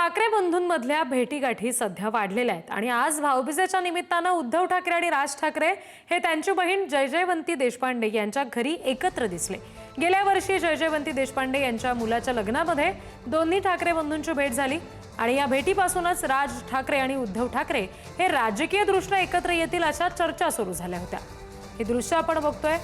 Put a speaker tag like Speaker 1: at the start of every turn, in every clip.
Speaker 1: ठाकरे बंधूंमधल्या भेटीगाठी सध्या वाढलेल्या आहेत आणि आज भाऊबीजेच्या निमित्तानं उद्धव ठाकरे आणि राज ठाकरे हे त्यांची बहीण जयजयवंती देशपांडे यांच्या घरी एकत्र दिसले। गेल्या वर्षी जयजयवंती देशपांडे यांच्या मुलाच्या लग्नामध्ये दोन्ही ठाकरे बंधूंची भेट झाली आणि या भेटीपासूनच राज ठाकरे आणि उद्धव ठाकरे हे राजकीयदृष्ट्या एकत्र येतील अशा चर्चा सुरू झाल्या होत्या। हे दृश्य आपण बघतोय।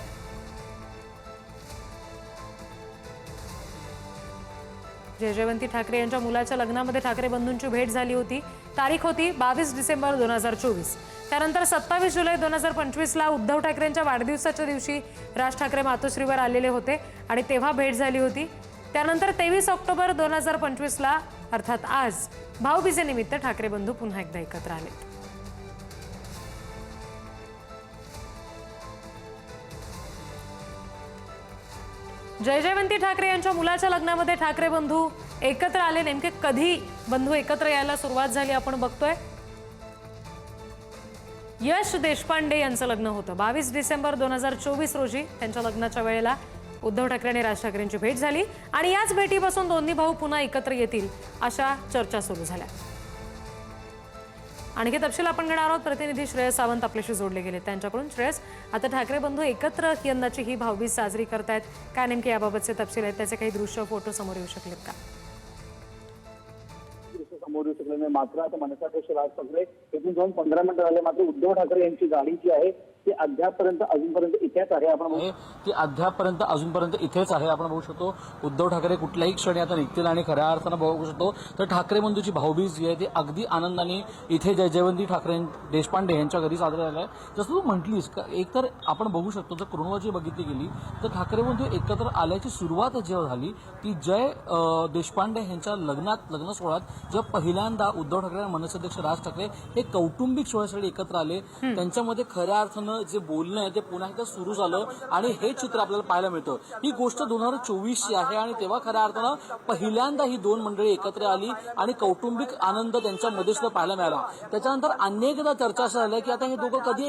Speaker 1: जयजयवंती ठाकरे यांच्या मुलाच्या लग्नामध्ये ठाकरे बंधूंची भेट झाली होती। तारीख होती 22 डिसेंबर 2024। त्यानंतर 27 जुलै 2025 ला उद्धव ठाकरेंच्या वाढदिवसाच्या दिवशी राज ठाकरे मातोश्रीवर आलेले होते आणि तेव्हा भेट झाली होती। त्यानंतर 23 ऑक्टोबर 2025 ला अर्थात आज भाऊबीजेनिमित्त ठाकरे बंधू पुन्हा एकदा एकत्र आले। जयजयवंती ठाकरे यांच्या मुलाच्या लग्नामध्ये ठाकरे बंधू एकत्र आले। नेमके कधी बंधू एकत्र यायला सुरुवात झाली आपण बघतोय। यश देशपांडे यांचं लग्न होतं 22 डिसेंबर 2024 रोजी। त्यांच्या लग्नाच्या वेळेला उद्धव ठाकरे आणि राज ठाकरेंची भेट झाली आणि याच भेटीपासून दोन्ही भाऊ पुन्हा एकत्र येतील अशा चर्चा सुरू झाल्या। आणखी तपशील आपण घेणार आहोत। प्रतिनिधी श्रेयस सावंत आपल्याशी जोडले गेले त्यांच्याकडून। श्रेयस, आता ठाकरे बंधू एकत्र यंदाची ही भाऊबीज साजरी करतायत, काय नेमके याबाबतचे तपशील आहेत? त्याचे काही दृश्य फोटो समोर येऊ शकलेत का?
Speaker 2: समोर येऊ शकले नाही, मात्र आता मनसेअध्यक्ष राज ठाकरे येथून जाऊन 15 मिनिटं झाले, मात्र उद्धव ठाकरे यांची गाडी जी आहे ती अजूनपर्यंत इथेच आहे।
Speaker 3: अजूनपर्यंत इथेच आहे। आपण बघू शकतो उद्धव ठाकरे कुठल्याही क्षणी आता निघतील आणि खऱ्या अर्थानं बघू शकतो तर ठाकरे बंधूची भाऊबीज जी आहे ती अगदी आनंदाने इथे जयजयवंती ठाकरे देशपांडे यांच्या घरी साजरी झाली आहे। जसं तू म्हटलीस एकतर आपण बघू शकतो जर क्रोनॉलॉजी बघितली गेली तर ठाकरे बंधू एकत्र आल्याची सुरुवात जेव्हा झाली ती जय देशपांडे यांच्या लग्न सोहळ्यात जेव्हा पहिल्यांदा उद्धव ठाकरे आणि मनसेअध्यक्ष राज ठाकरे हे कौटुंबिक सोहळ्यासाठी एकत्र आले, त्यांच्यामध्ये खऱ्या अर्थानं जे बोलणं आहे ते पुन्हा एकदा सुरू झालं आणि हे चित्र आपल्याला पाहायला मिळतं। ही गोष्ट 2024 ची आहे आणि तेव्हा खऱ्या अर्थानं पहिल्यांदा ही दोन मंडळी एकत्र आली आणि कौटुंबिक आनंद त्यांच्यामध्ये सुद्धा पाहायला मिळाला। त्याच्यानंतर अनेकदा चर्चा अशा झाल्या की आता हे दोघं कधी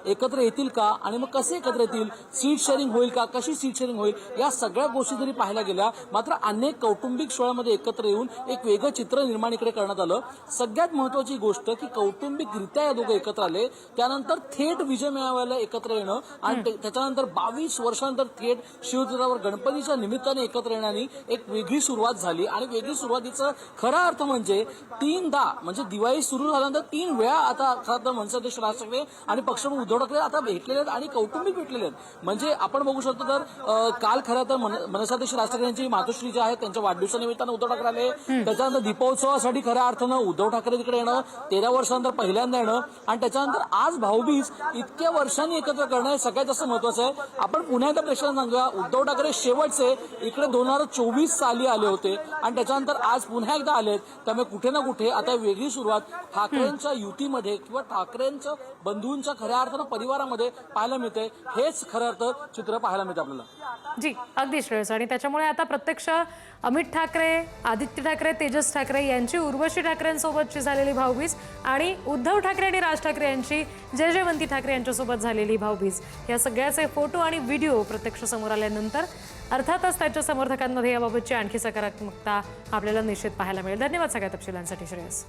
Speaker 3: एकत्र येतील का आणि मग कसे एकत्र येतील, सीट शेअरिंग होईल का, कशी सीट शेअरिंग होईल, या सगळ्या गोष्टी जरी पाहायला गेल्या मात्र अनेक कौटुंबिक सोहळ्यामध्ये एकत्र येऊन एक वेगळं चित्र निर्माण इकडे करण्यात आलं। सगळ्यात महत्वाची गोष्ट की कौटुंबिकरित्या या दोघं एकत्र आले, त्यानंतर थेट विजय मेळाव्याला एकत्र येणं आणि त्याच्यानंतर 22 वर्षांनंतर थेट शिवतीर्थावर गणपतीच्या निमित्ताने एकत्र येण्याने एक वेगळी सुरुवात झाली आणि वेगळी सुरुवातीचं खरा अर्थ म्हणजे 3दा म्हणजे दिवाळी सुरू झाल्यानंतर 3 वेळा आता खरं तर मनसेअध्यक्ष राज ठाकरे आणि पक्षप्रमुख उद्धव ठाकरे आता भेटलेले आहेत आणि कौटुंबिक भेटलेले आहेत। म्हणजे आपण बघू शकतो तर काल खरं तर मनसेअध्यक्ष राज ठाकरे यांची मातोश्री जी आहे त्यांच्या वाढदिवसानिमित्तानं उद्धव ठाकरे आले। त्याच्यानंतर दीपोत्सवासाठी खऱ्या अर्थानं उद्धव ठाकरे तिकडे येणं, 13 वर्षांनंतर पहिल्यांदा येणं आणि त्याच्यानंतर आज भाऊबीज इतक्या वर्षांनी एकत्र करणं हे सगळ्यात जास्त महत्वाचं आहे। आपण पुन्हा एकदा प्रेक्षकांना सांगूया उद्धव ठाकरे शेवटचे इकडे 2024 साली आले होते आणि त्याच्यानंतर आज पुन्हा एकदा आलेत। त्यामुळे कुठे ना कुठे आता वेगळी सुरुवात ठाकरेंच्या युतीमध्ये किंवा ठाकरेंच्या बंधूंच्या खऱ्या अर्थानं परिवारामध्ये पाहायला मिळते। हेच खरं अर्थ चित्र पाहायला मिळतं आपल्याला।
Speaker 1: जी अगदी श्रेयस, आणि त्याच्यामुळे आता प्रत्यक्ष अमित ठाकरे, आदित्य ठाकरे, तेजस ठाकरे यांची उर्वशी ठाकरेंसोबतची झालेली भाऊबीज आणि उद्धव ठाकरे आणि राज ठाकरे यांची जयजयवंती ठाकरे यांच्यासोबत झालेली भाऊबीज या सगळ्याचे फोटो आणि व्हिडिओ प्रत्यक्ष समोर आल्यानंतर अर्थातच त्याच्या समर्थकांमध्ये याबाबतची आणखी सकारात्मकता आपल्याला निश्चित पाहायला मिळेल। धन्यवाद सगळ्या तपशिलांसाठी श्रेयस।